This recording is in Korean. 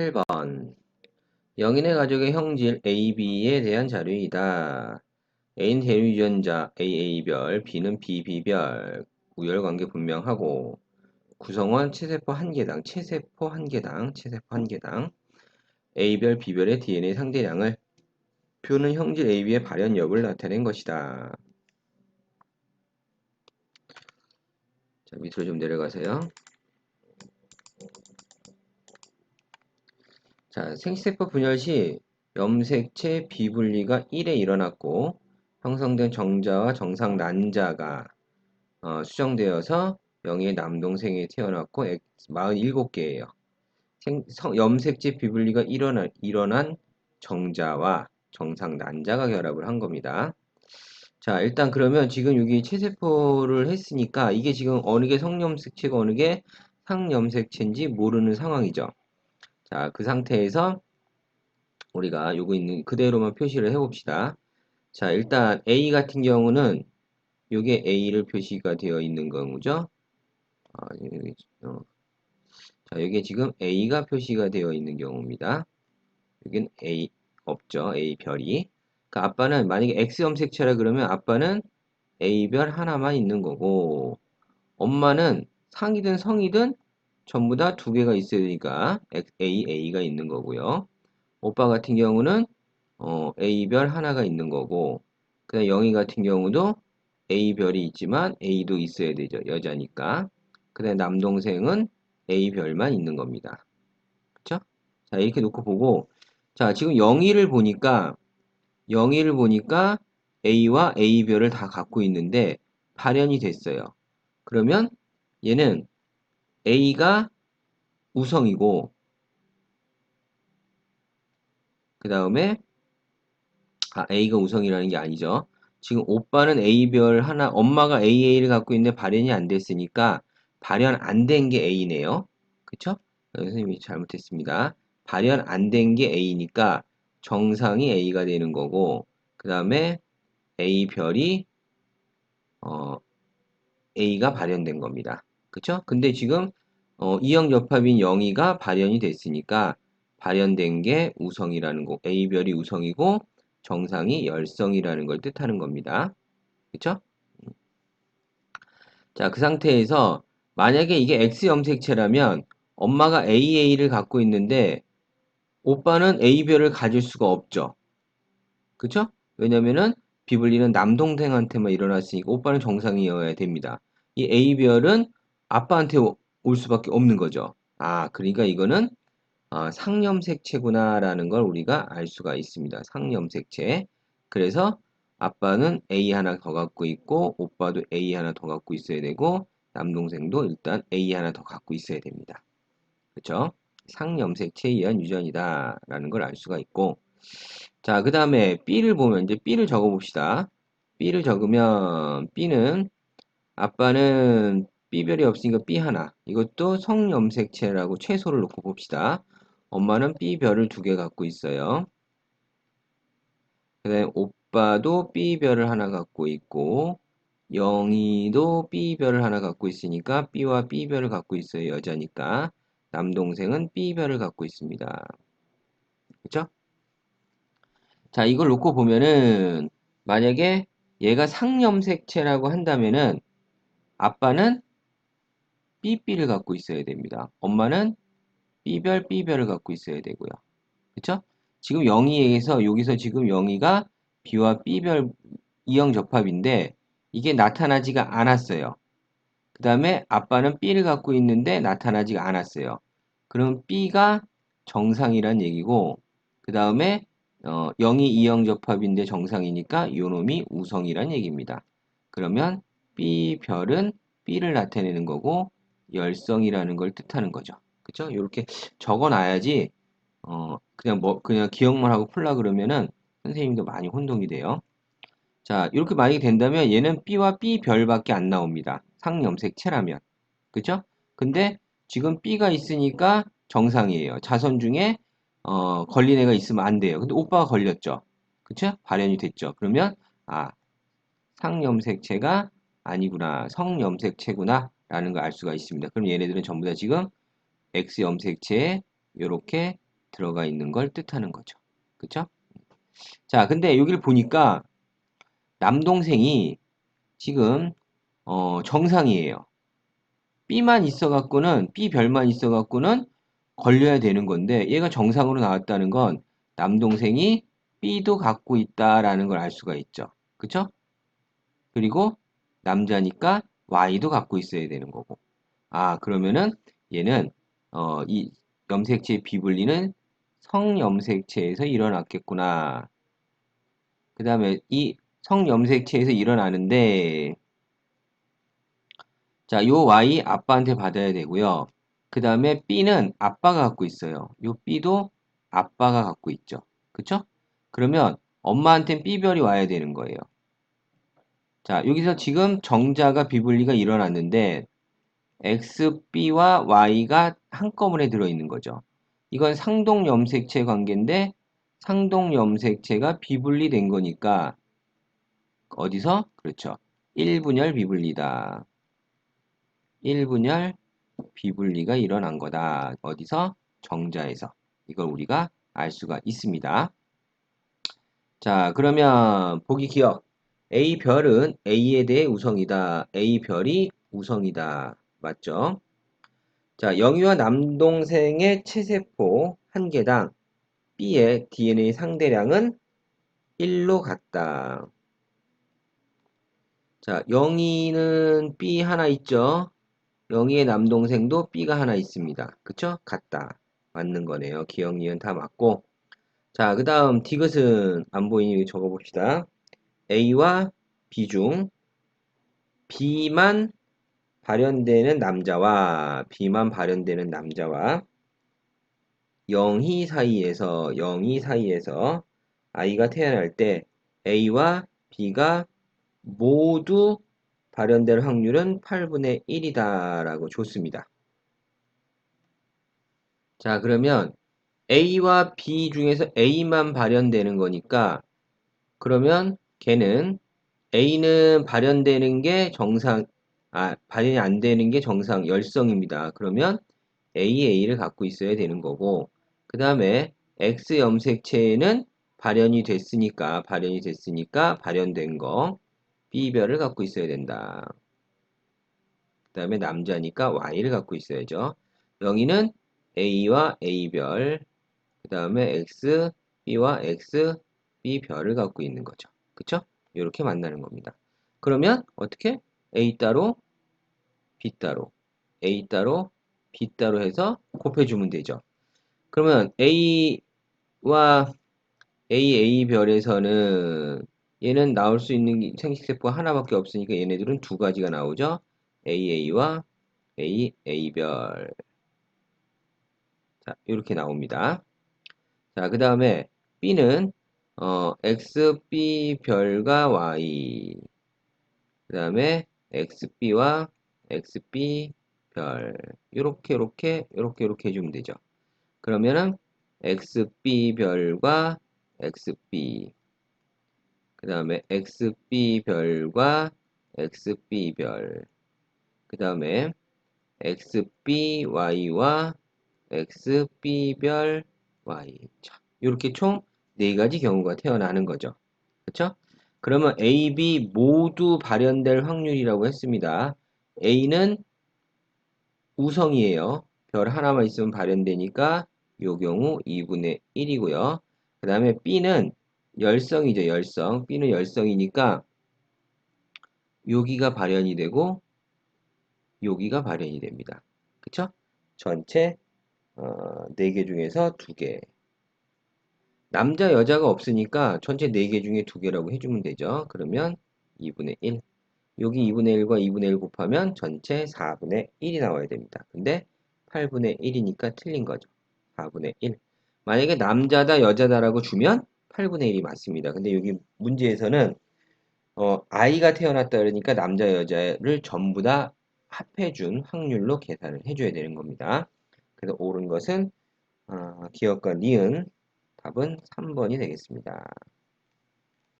1번 영인의 가족의 형질 AB에 대한 자료이다. A는 대유전자 AA별, B는 BB별, 우열관계 분명하고 구성원 체세포 1개당, 체세포 1개당, 체세포 1개당 A별, B별의 DNA 상대량을 표는 형질 AB의 발현 여부를 나타낸 것이다. 자, 밑으로 좀 내려가세요. 자, 생체세포 분열 시 염색체 비분리가 1에 일어났고 형성된 정자와 정상 난자가 수정되어서 영의 남동생이 태어났고 47개예요. 염색체 비분리가 일어난 정자와 정상 난자가 결합을 한 겁니다. 자, 일단 그러면 지금 여기 체세포를 했으니까 이게 지금 어느 게 성염색체가 어느 게 상염색체인지 모르는 상황이죠. 자, 그 상태에서 우리가 요거 있는 그대로만 표시를 해봅시다. 자, 일단 A 같은 경우는 요게 A를 표시가 되어 있는 경우죠. 여기, 자, 여기에 지금 A가 표시가 되어 있는 경우입니다. 여긴 A 없죠. A 별이. 그러니까 아빠는 만약에 X 염색체라 그러면 아빠는 A 별 하나만 있는 거고 엄마는 상이든 성이든 전부 다 두 개가 있어야 되니까 A가 있는 거고요. 오빠 같은 경우는 A별 하나가 있는 거고 그다음 영희 같은 경우도 A별이 있지만 A도 있어야 되죠. 여자니까. 그다음 남동생은 A별만 있는 겁니다. 그쵸? 자, 이렇게 놓고 보고 자, 지금 영희를 보니까 A와 A별을 다 갖고 있는데 발현이 됐어요. 그러면 얘는 A가 우성이고 그 다음에 A가 우성이라는 게 아니죠. 지금 오빠는 A별 하나, 엄마가 AA를 갖고 있는데 발현이 안 됐으니까 발현 안 된 게 A네요. 그쵸? 선생님이 잘못했습니다. 발현 안 된 게 A니까 정상이 A가 되는 거고 그 다음에 A별이 A가 발현된 겁니다. 그쵸? 근데 지금 이형접합인 영희가 발현이 됐으니까 발현된 게 우성이라는 거, A별이 우성이고 정상이 열성이라는 걸 뜻하는 겁니다. 그쵸? 자, 그 상태에서 만약에 이게 X 염색체라면 엄마가 AA를 갖고 있는데 오빠는 A별을 가질 수가 없죠. 그쵸? 왜냐면은 비불리는 남동생한테만 일어났으니까 오빠는 정상이어야 됩니다. 이 A별은 아빠한테 올 수밖에 없는 거죠. 아, 그러니까 이거는 상염색체구나라는 걸 우리가 알 수가 있습니다. 상염색체. 그래서 아빠는 A 하나 더 갖고 있고 오빠도 A 하나 더 갖고 있어야 되고 남동생도 일단 A 하나 더 갖고 있어야 됩니다. 그렇죠? 상염색체에 의한 유전이다라는 걸 알 수가 있고 자, 그 다음에 B를 보면 이제 B를 적어 봅시다. B를 적으면 B는 아빠는 B별이 없으니까 B 하나. 이것도 성염색체라고 최소를 놓고 봅시다. 엄마는 B별을 두 개 갖고 있어요. 그 다음에 오빠도 B별을 하나 갖고 있고 영희도 B별을 하나 갖고 있으니까 B와 B별을 갖고 있어요. 여자니까. 남동생은 B별을 갖고 있습니다. 그쵸? 자, 이걸 놓고 보면은 만약에 얘가 상염색체라고 한다면은 아빠는 B를 갖고 있어야 됩니다. 엄마는 B별을 갖고 있어야 되고요. 그쵸? 지금 영희에서 여기서 지금 영희가 B와 B별 이형 접합인데 이게 나타나지가 않았어요. 그 다음에 아빠는 B를 갖고 있는데 나타나지가 않았어요. 그럼 B가 정상이란 얘기고 그 다음에 0이 이형 접합인데 정상이니까 요놈이 우성이란 얘기입니다. 그러면 B별은 B를 나타내는 거고 열성이라는 걸 뜻하는 거죠. 그쵸? 이렇게 적어놔야지 그냥 기억만 하고 풀라 그러면은 선생님도 많이 혼동이 돼요. 자, 이렇게 만약에 된다면 얘는 B와 B별밖에 안 나옵니다. 상염색체라면. 그죠? 근데 지금 B가 있으니까 정상이에요. 자손 중에 걸린 애가 있으면 안 돼요. 근데 오빠가 걸렸죠. 그쵸? 발현이 됐죠. 그러면 상염색체가 아니구나. 성염색체구나. 라는 걸 알 수가 있습니다. 그럼 얘네들은 전부 다 지금 X염색체에 이렇게 들어가 있는 걸 뜻하는 거죠. 그쵸? 자, 근데 여기를 보니까 남동생이 지금 정상이에요. B만 있어갖고는 B별만 있어갖고는 걸려야 되는 건데 얘가 정상으로 나왔다는 건 남동생이 B도 갖고 있다라는 걸 알 수가 있죠. 그쵸? 그리고 남자니까 Y도 갖고 있어야 되는 거고. 아, 그러면은 얘는 이 염색체의 비분리는 성염색체에서 일어났겠구나. 그 다음에 이 성염색체에서 일어나는데 자, 요 Y 아빠한테 받아야 되고요. 그 다음에 B는 아빠가 갖고 있어요. 요 B도 아빠가 갖고 있죠. 그쵸? 그러면 엄마한테는 B별이 와야 되는 거예요. 자, 여기서 지금 정자가 비분리가 일어났는데 XB와 Y가 한꺼번에 들어있는 거죠. 이건 상동염색체 관계인데 상동염색체가 비분리된 거니까 어디서? 그렇죠. 1분열 비분리다. 1분열 비분리가 일어난 거다. 어디서? 정자에서. 이걸 우리가 알 수가 있습니다. 자, 그러면 보기 기억. A별은 A에 대해 우성이다. A별이 우성이다. 맞죠? 자, 영유아 남동생의 체세포 한 개당 B의 DNA 상대량은 1로 같다. 자, 영희는 B 하나 있죠? 영희의 남동생도 B가 하나 있습니다. 그쵸? 같다. 맞는 거네요. 기억, 니은 다 맞고. 자, 그 다음 디귿은 안 보이니 적어봅시다. A와 B 중 B만 발현되는 남자와 영희 사이에서 아이가 태어날 때 A와 B가 모두 발현될 확률은 8분의 1이다 라고 줬습니다. 자, 그러면 A와 B 중에서 A만 발현되는 거니까 그러면 걔는 A는 발현되는 게 발현이 안 되는 게 정상 열성입니다. 그러면 AA를 갖고 있어야 되는 거고 그 다음에 X 염색체는 발현이 됐으니까 발현된 거 B별을 갖고 있어야 된다. 그 다음에 남자니까 Y를 갖고 있어야죠. 영희는 A와 A별, 그 다음에 X, B와 X, B별을 갖고 있는 거죠. 그쵸? 이렇게 만나는 겁니다. 그러면 어떻게? A 따로, B 따로, A 따로, B 따로 해서 곱해주면 되죠. 그러면 A와 A별에서는 얘는 나올 수 있는 생식세포가 하나밖에 없으니까 얘네들은 두 가지가 나오죠. AA와 AA별. 자, 이렇게 나옵니다. 자, 그 다음에 B는 XB별과 Y. 그 다음에 XB와 XB별. 요렇게 해주면 되죠. 그러면은 XB별과 XB. 그 다음에 XB별과 XB별. 그 다음에 XBY와 XB별 Y. 자, 이렇게 총 4가지 경우가 태어나는 거죠. 그쵸? 그러면 A, B 모두 발현될 확률이라고 했습니다. A는 우성이에요. 별 하나만 있으면 발현되니까 요 경우 2분의 1이고요. 그 다음에 B는 열성이죠. 열성. B는 열성이니까 여기가 발현이 되고 여기가 발현이 됩니다. 그쵸? 전체 4개 중에서 2개. 남자, 여자가 없으니까 전체 4개 중에 2개라고 해주면 되죠. 그러면 2분의 1. 여기 2분의 1과 2분의 1 곱하면 전체 4분의 1이 나와야 됩니다. 근데 8분의 1이니까 틀린 거죠. 4분의 1. 만약에 남자다, 여자다라고 주면 8분의 1이 맞습니다. 근데 여기 문제에서는 아이가 태어났다 그러니까 남자, 여자를 전부 다 합해준 확률로 계산을 해줘야 되는 겁니다. 그래서 옳은 것은 기억과 니은 답은 3번이 되겠습니다.